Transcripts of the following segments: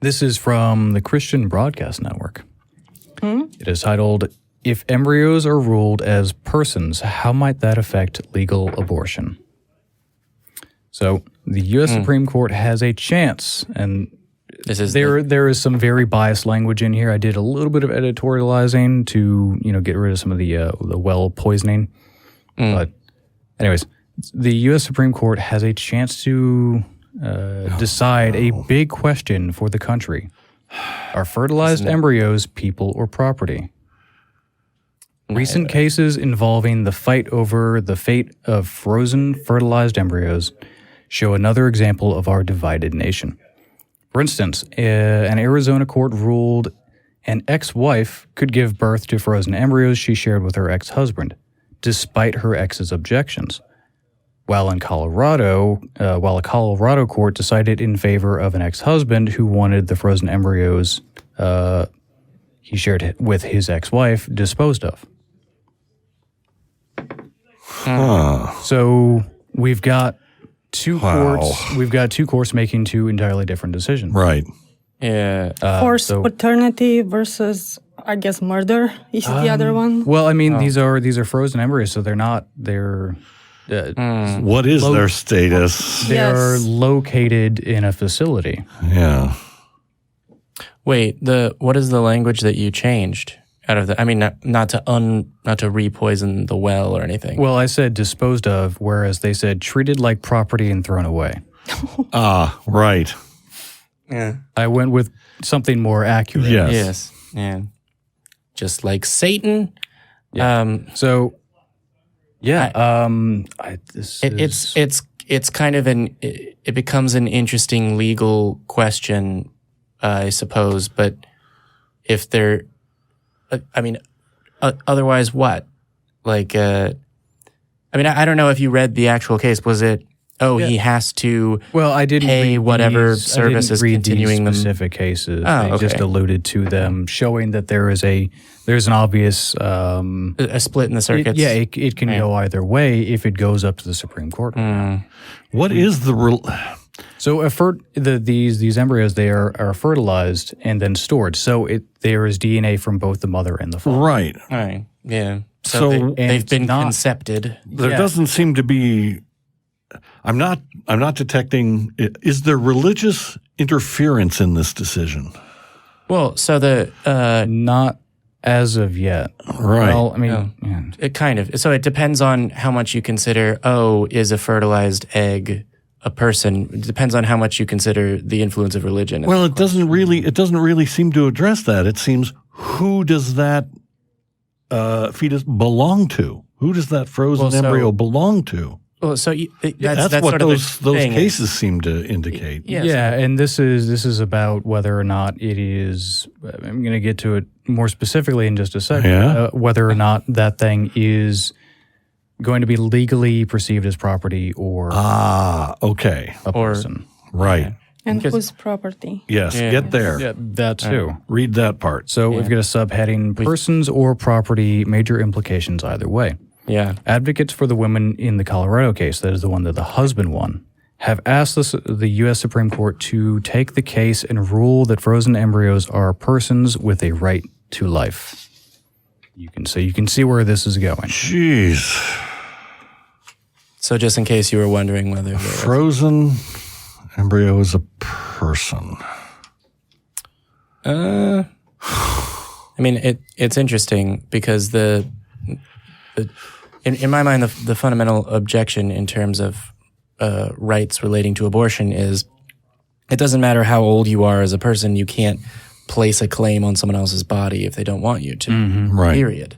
This is from the Christian Broadcast Network. It is titled, "If Embryos Are Ruled as Persons, How Might That Affect Legal Abortion?" So the U.S. Supreme Court has a chance, and there is some very biased language in here. I did a little bit of editorializing to get rid of some of the well poisoning. But anyways, the U.S. Supreme Court has a chance to decide a big question for the country. Are fertilized embryos people or property? Recent cases involving the fight over the fate of frozen fertilized embryos show another example of our divided nation. For instance, an Arizona court ruled an ex-wife could give birth to frozen embryos she shared with her ex-husband, despite her ex's objections. While a Colorado court decided in favor of an ex-husband who wanted the frozen embryos he shared with his ex-wife disposed of. So we've got two courts. We've got two courts making two entirely different decisions. Right. Yeah. Forced paternity versus, I guess, murder is the other one. Well, I mean, these are frozen embryos, so they're What is their status? They are located in a facility. Yeah. Wait, what is the language that you changed out of the? I mean, not to re-poison the well or anything. Well, I said disposed of, whereas they said treated like property and thrown away. Right. Yeah. I went with something more accurate. Yes. Yeah. Just like Satan. Yeah. It's kind of it becomes an interesting legal question, I suppose. But if they're, otherwise what? Like, I don't know if you read the actual case. Was it? He has to. Well, I didn't pay whatever service is continuing these specific cases. They okay. just alluded to them, showing that there's an obvious a split in the circuits. It can go either way if it goes up to the Supreme Court. What is the So these embryos, they are fertilized and then stored. So there is DNA from both the mother and the father. Right. Right. Yeah. So they've been concepted. There doesn't seem to be. I'm not detecting. Is there religious interference in this decision? Well, so not as of yet. Right. Well, I mean, it kind of. So it depends on how much you consider. Is a fertilized egg a person? It depends on how much you consider the influence of religion. Well, it doesn't really seem to address that. It seems, who does that fetus belong to? Who does that frozen embryo belong to? Well, so that's what sort of those cases seem to indicate. And this is about whether or not it is. I'm going to get to it more specifically in just a second. Yeah. Whether or not that thing is going to be legally perceived as property or okay, a person. Right. And whose property? Yes, get there. Yeah, that too. Read that part. So we've got a subheading: persons or property, major implications either way. Yeah. Advocates for the women in the Colorado case, that is the one that the husband won, have asked the U.S. Supreme Court to take the case and rule that frozen embryos are persons with a right to life. You can see where this is going. Jeez. So just in case you were wondering whether frozen embryo is a person. I mean, it's interesting because in my mind, the fundamental objection in terms of rights relating to abortion is it doesn't matter how old you are as a person, you can't place a claim on someone else's body if they don't want you to, right. period.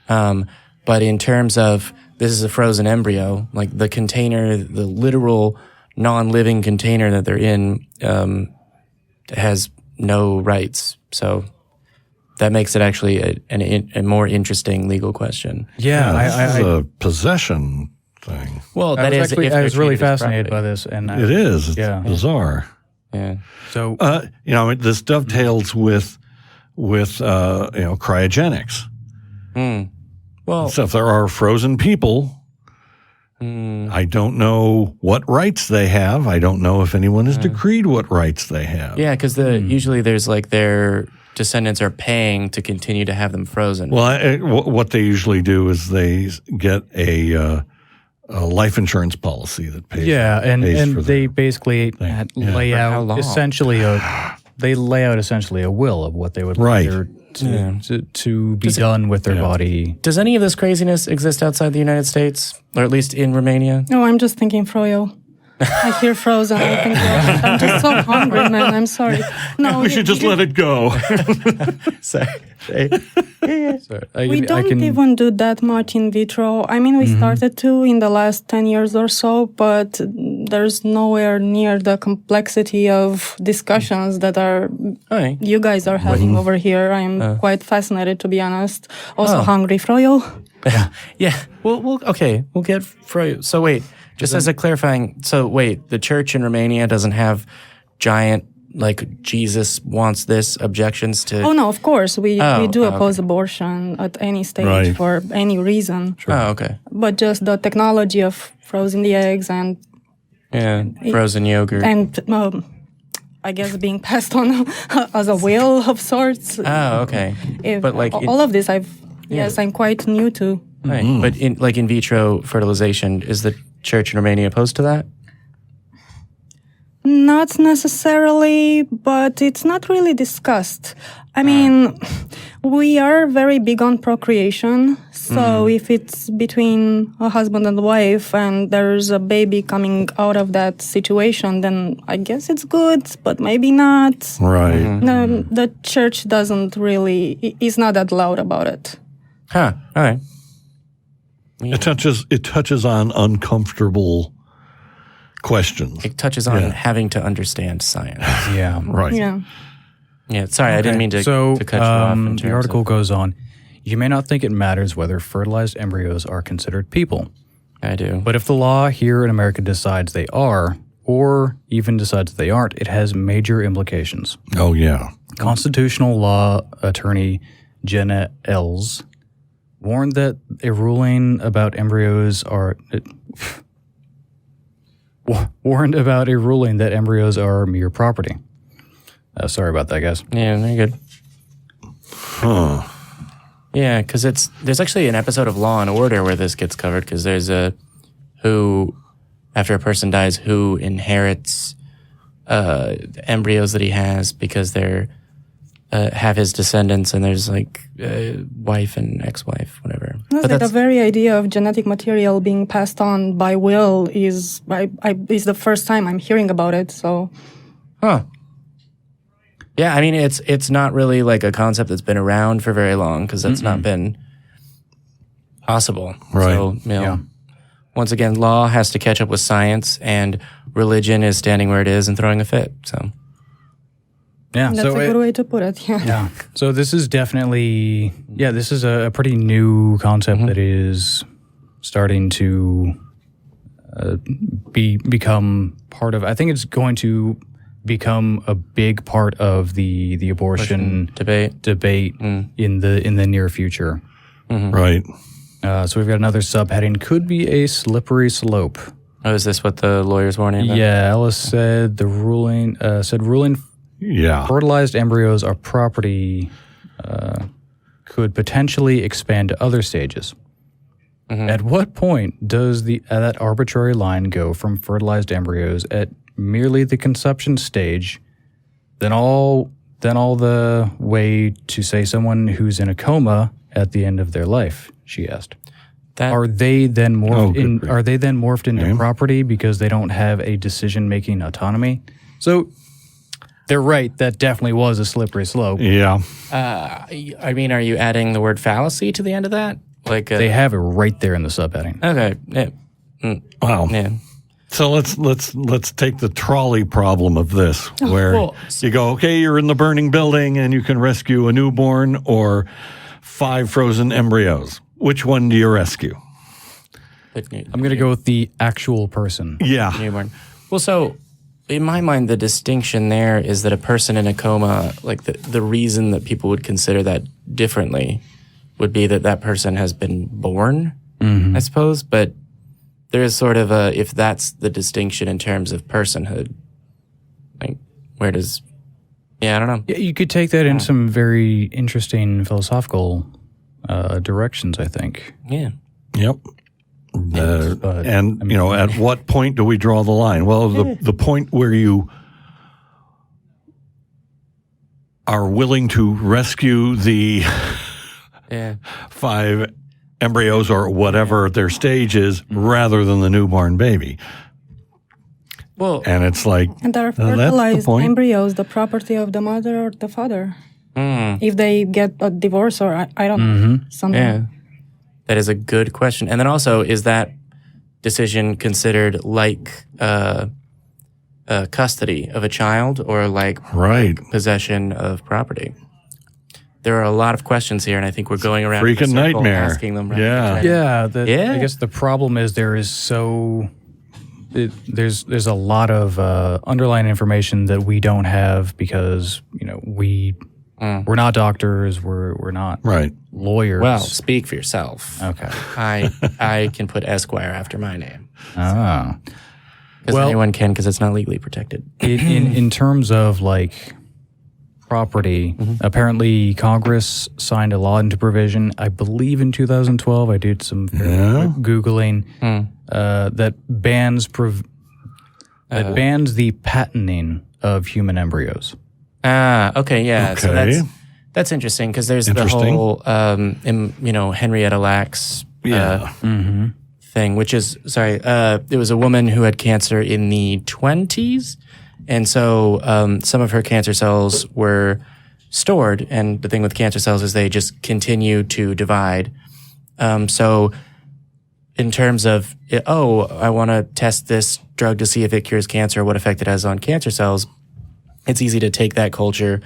But in terms of this is a frozen embryo, like the container, the literal non-living container that they're in has no rights. So that makes it actually a more interesting legal question. Yeah, this is a possession thing. Well, that is. I was really fascinated by this, and it is. It's bizarre. Yeah. So this dovetails with cryogenics. Well, so if there are frozen people, I don't know what rights they have. I don't know if anyone has decreed what rights they have. Yeah, because usually there's like their descendants are paying to continue to have them frozen. Well, what they usually do is they get a life insurance policy that pays. Yeah, and for they basically lay For how out long? essentially a will of what they would like to be done with their body. Does any of this craziness exist outside the United States, or at least in Romania? No, I'm just thinking froyo. I hear frozen. I think I'm just so hungry, man. I'm sorry. No, we should just let it go. Sorry. We don't even do that much in vitro. I mean, we started to in the last 10 years or so, but there's nowhere near the complexity of discussions that you guys are having over here. I'm quite fascinated, to be honest. Also hungry, froyo. Yeah. We'll get froyo. So wait, just as a clarifying, the church in Romania doesn't have giant, like, Jesus wants this objections to... Oh, no, of course. We do oppose abortion at any stage for any reason. Sure. Oh, okay. But just the technology of frozen the eggs and... Yeah, frozen yogurt. And I guess being passed on as a will of sorts. Oh, okay. But like all of this, I'm quite new to. Right. But in vitro fertilization, is the church in Romania opposed to that? Not necessarily, but it's not really discussed. I mean, we are very big on procreation. So if it's between a husband and wife and there's a baby coming out of that situation, then I guess it's good, but maybe not. Right. No, the church is not that loud about it. Huh. All right. Yeah. It touches on uncomfortable questions. It touches on having to understand science. Yeah. Right. Yeah. Yeah. Sorry, I didn't mean to cut you off. The article goes on. You may not think it matters whether fertilized embryos are considered people. I do. But if the law here in America decides they are, or even decides they aren't, it has major implications. Oh, yeah. Constitutional law attorney Jenna Els warned that a ruling about embryos are mere property. Sorry about that, guys. Yeah, they're good. Huh. Yeah, because there's actually an episode of Law and Order where this gets covered, because there's after a person dies, who inherits embryos that he has because they're have his descendants, and there's like wife and ex-wife, whatever. No, but the very idea of genetic material being passed on by will is the first time I'm hearing about it. So, yeah, I mean it's not really like a concept that's been around for very long, because that's not been possible. Right. So, once again, law has to catch up with science, and religion is standing where it is and throwing a fit. So. Yeah, that's a good way to put it. Yeah. So this is definitely, this is a pretty new concept that is starting to become part of. I think it's going to become a big part of the abortion debate in the near future. Right. So we've got another subheading: could be a slippery slope. Oh, is this what the lawyer's warning about? Yeah, Ellis said ruling. Fertilized embryos are property, could potentially expand to other stages. At what point does that arbitrary line go from fertilized embryos at merely the conception stage, then all the way to, say, someone who's in a coma at the end of their life? She asked. Are they then morphed into property because they don't have a decision-making autonomy? So. They're right. That definitely was a slippery slope. Yeah. I mean, are you adding the word fallacy to the end of that? Like they have it right there in the subheading. Okay. Yeah. Wow. Yeah. So let's take the trolley problem of this, where you go, okay, you're in the burning building and you can rescue a newborn or 5 frozen embryos. Which one do you rescue? I'm going to go with the actual person. Yeah. Newborn. Well, so. In my mind, the distinction there is that a person in a coma, like the reason that people would consider that differently would be that person has been born, I suppose. But there is sort of a, if that's the distinction in terms of personhood, like where does, I don't know. Yeah, you could take that in some very interesting philosophical directions, I think. Yeah. Yep. But, and, at what point do we draw the line? Well, the point where you are willing to rescue the 5 embryos or whatever their stage is rather than the newborn baby. Well, and it's like, and are that's the fertilized point. embryos the property of the mother or the father? If they get a divorce or I don't know, something. Yeah. That is a good question. And then also, is that decision considered like custody of a child or like possession of property? There are a lot of questions here, and I think we're going around in a freaking circle nightmare. asking them. I guess the problem is there's a lot of underlying information that we don't have because we're not doctors, we're not lawyers. Well, speak for yourself. Okay. I can put Esquire after my name. Ah. Because anyone can, because it's not legally protected. In terms of like property, apparently Congress signed a law into provision, I believe in 2012. I did some Googling that bans the patenting of human embryos. Okay, yeah. So that's interesting because there's the whole, Henrietta Lacks thing, which is, it was a woman who had cancer in the 20s. And so some of her cancer cells were stored. And the thing with cancer cells is they just continue to divide. So in terms of, I want to test this drug to see if it cures cancer, what effect it has on cancer cells, it's easy to take that culture,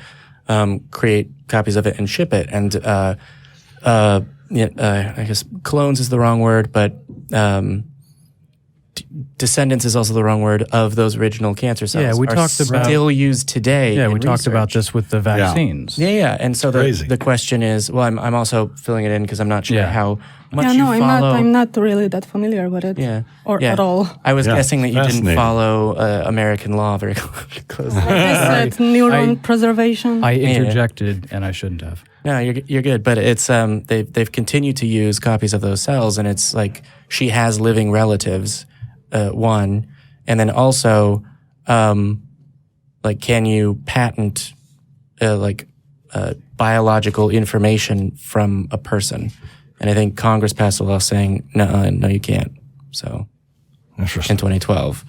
create copies of it, and ship it. And I guess clones is the wrong word, but descendants is also the wrong word of those original cancer cells. Yeah, we talked about still used today. Yeah, we talked about this with the vaccines. Yeah. And so the question is, well, I'm also filling it in because I'm not sure how much you follow. I'm not really that familiar with it. At all. I was guessing that you didn't follow American law very closely. Like neuron preservation. I interjected and I shouldn't have. No, you're good, but it's they've continued to use copies of those cells, and it's like she has living relatives. One, and then also, can you patent biological information from a person? And I think Congress passed a law saying, no, you can't. So, in 2012,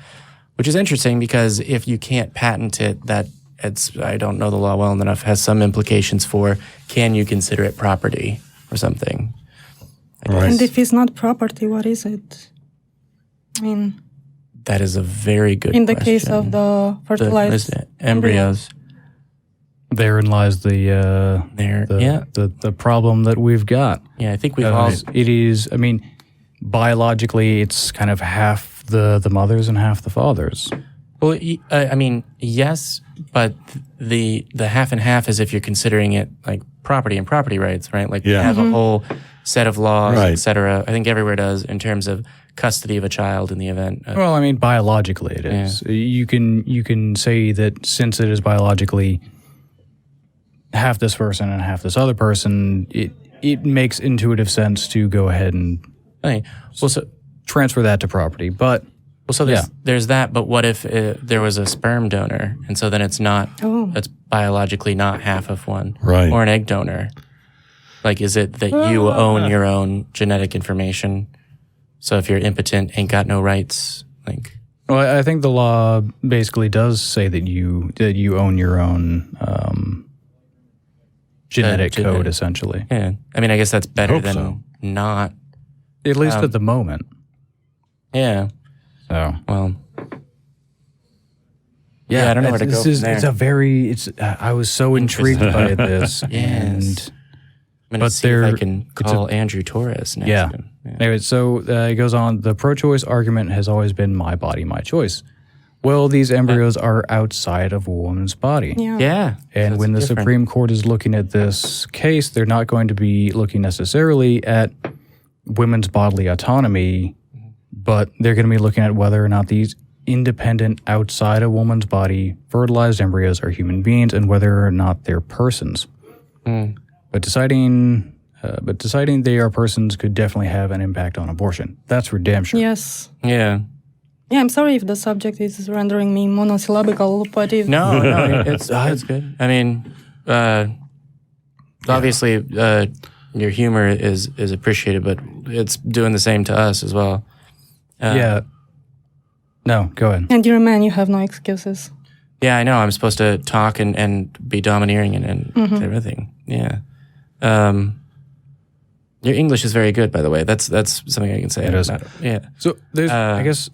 which is interesting because if you can't patent it, I don't know the law well enough, has some implications for can you consider it property or something? And if it's not property, what is it? I mean, that is a very good in the question. case of the fertilized embryos. Therein lies the problem that we've got. Yeah, I think we've all. It is. I mean, biologically, it's kind of half the mothers and half the fathers. Well, I mean, yes, but the half and half is if you're considering it like property and property rights, right? Like you have a whole set of laws, et cetera. I think everywhere does in terms of custody of a child in the event. Well, I mean, biologically it is. You can say that since it is biologically half this person and half this other person, it makes intuitive sense to go ahead and transfer that to property. But there's that. But what if there was a sperm donor, and so then it's biologically not half of one, or an egg donor? Like, is it that you own your own genetic information? So if you're impotent, ain't got no rights, like. Well, I think the law basically does say that you own your own genetic code, essentially. Yeah, I mean, I guess that's better than not. At least at the moment. Yeah. So well. Yeah, I don't know where to go from there. It's a very. I was so intrigued by this, and. I'm going to see if I can call Andrew Torres next. Yeah. Anyway, so it goes on. The pro-choice argument has always been my body, my choice. Well, these embryos are outside of a woman's body. Yeah. And when the Supreme Court is looking at this case, they're not going to be looking necessarily at women's bodily autonomy, but they're going to be looking at whether or not these independent, outside a woman's body, fertilized embryos are human beings and whether or not they're persons. But deciding they are persons could definitely have an impact on abortion. That's for damn sure. Yes. Yeah. Yeah, I'm sorry if the subject is rendering me monosyllabical, but if... No, it's good. I mean, obviously, your humor is appreciated, but it's doing the same to us as well. Yeah. No, go ahead. And you're a man, you have no excuses. Yeah, I know. I'm supposed to talk and be domineering and everything. Yeah. Your English is very good, by the way. That's something I can say. It is. Yeah. So there's, I guess,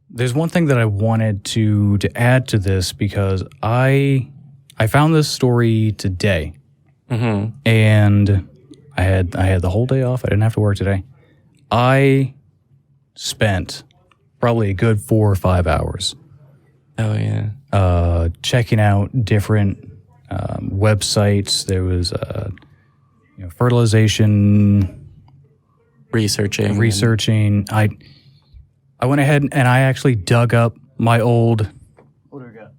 there's one thing that I wanted to add to this because I found this story today, and I had the whole day off. I didn't have to work today. I spent probably a good 4 or 5 hours. Oh yeah. Checking out different websites. There was fertilization, researching. I went ahead and I actually dug up my old. What do we got?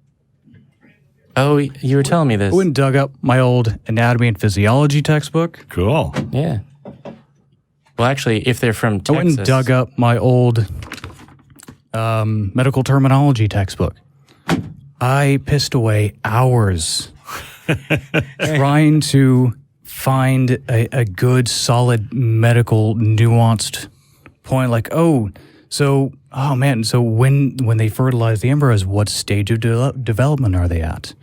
Oh, you were telling me this. I went and dug up my old anatomy and physiology textbook. Cool. Yeah. Well, actually, if they're from Texas, I went and dug up my old medical terminology textbook. I pissed away hours trying to find a good, solid medical, nuanced point. Like, so when they fertilize the embryos, what stage of development are they at?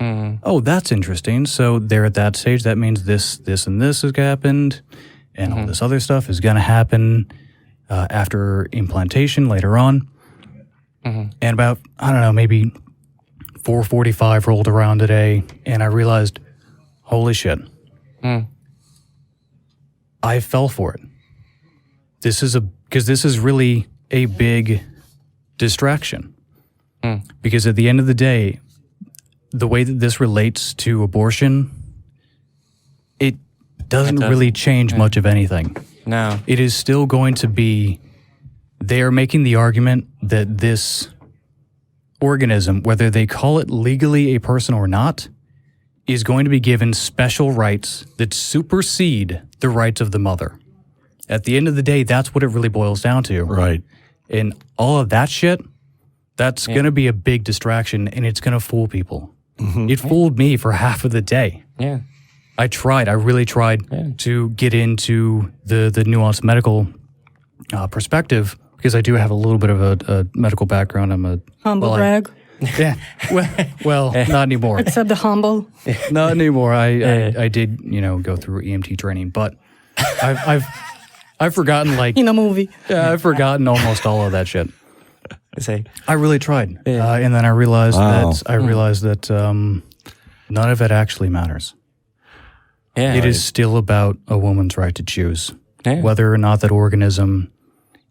Oh, that's interesting. So they're at that stage. That means this, and this has happened, and all this other stuff is going to happen after implantation later on. And about, I don't know, maybe 4:45 rolled around today, and I realized, holy shit. I fell for it. This is really a big distraction. Because at the end of the day, the way that this relates to abortion, it doesn't really change much of anything. No. It is still going to be, they are making the argument that this organism, whether they call it legally a person or not, is going to be given special rights that supersede the rights of the mother. At the end of the day, that's what it really boils down to. Right. And all of that shit, that's going to be a big distraction, and it's going to fool people. It fooled me for half of the day. Yeah. I really tried to get into the nuanced medical perspective, because I do have a little bit of a medical background. I'm a... Humble brag. Yeah. Well, not anymore. Except the humble. Not anymore. I did, go through EMT training, but I've forgotten in a movie. Yeah, I've forgotten almost all of that shit. I really tried, and then I realized that none of it actually matters. Yeah, it is still about a woman's right to choose whether or not that organism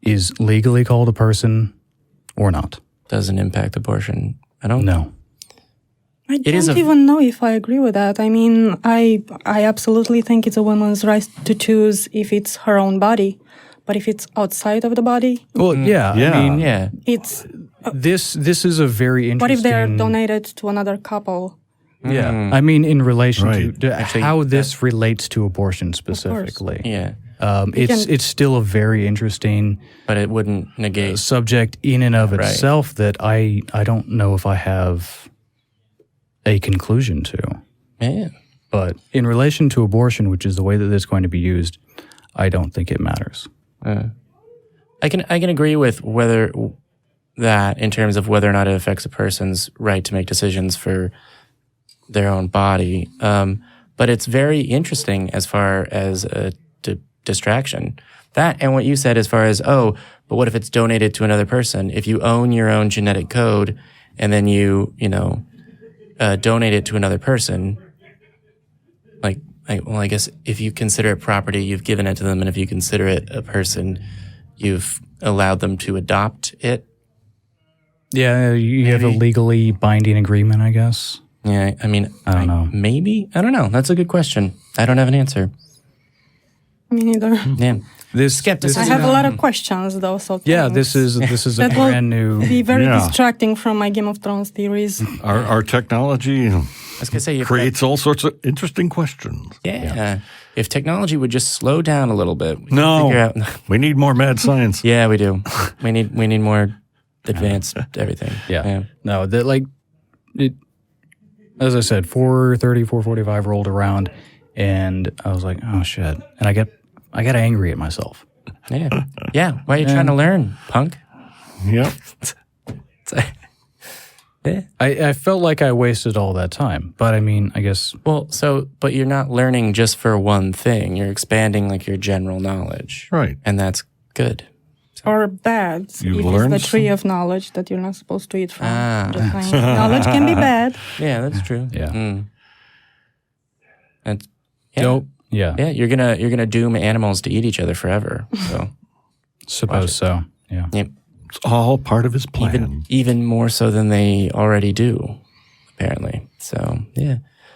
is legally called a person or not. Doesn't impact abortion. I don't know. I don't even know if I agree with that. I mean, I absolutely think it's a woman's right to choose if it's her own body. But if it's outside of the body... Well, I mean, it's... This is a very interesting... What if they're donated to another couple? Yeah. I mean, in relation to how this relates to abortion specifically. Yeah. It's still a very interesting... But it wouldn't negate... subject in and of itself that I don't know if I have a conclusion to. Yeah. But in relation to abortion, which is the way that it's going to be used, I don't think it matters. I can agree with whether that in terms of whether or not it affects a person's right to make decisions for their own body. But it's very interesting as far as a distraction. That and what you said as far as, but what if it's donated to another person? If you own your own genetic code and then you donate it to another person, I guess if you consider it property, you've given it to them, and if you consider it a person, you've allowed them to adopt it. Yeah, you have a legally binding agreement, I guess. Yeah, I mean, I don't know. Maybe? I don't know. That's a good question. I don't have an answer. Me neither. Yeah. this Skepticism. I have a lot of questions, though. So Yeah, thanks. this is a That will brand new. be very Yeah. distracting from my Game of Thrones theories. Our technology I was gonna say, creates all sorts of interesting questions. yeah. If technology would just slow down a little bit, we could No, figure out. we need more mad science. Yeah, we do. We need more advanced everything. Yeah. No, that like it. As I said, 4:30, 4:45 rolled around, and I was like, "Oh shit!" And I got angry at myself. Yeah. Yeah. Why are you trying to learn, punk? Yep. Yeah. I felt like I wasted all that time, but I mean, I guess Well, but you're not learning just for one thing. You're expanding like your general knowledge. Right. And that's good. Or bad. You if learn it's the tree of knowledge that you're not supposed to eat from. Ah. Just saying. Knowledge can be bad. Yeah, that's true. Yeah. And yeah. dope. Yeah, Yeah, you're gonna doom animals to eat each other forever. So suppose so. Yeah. yep. It's all part of his plan. Even more so than they already do, apparently. So yeah.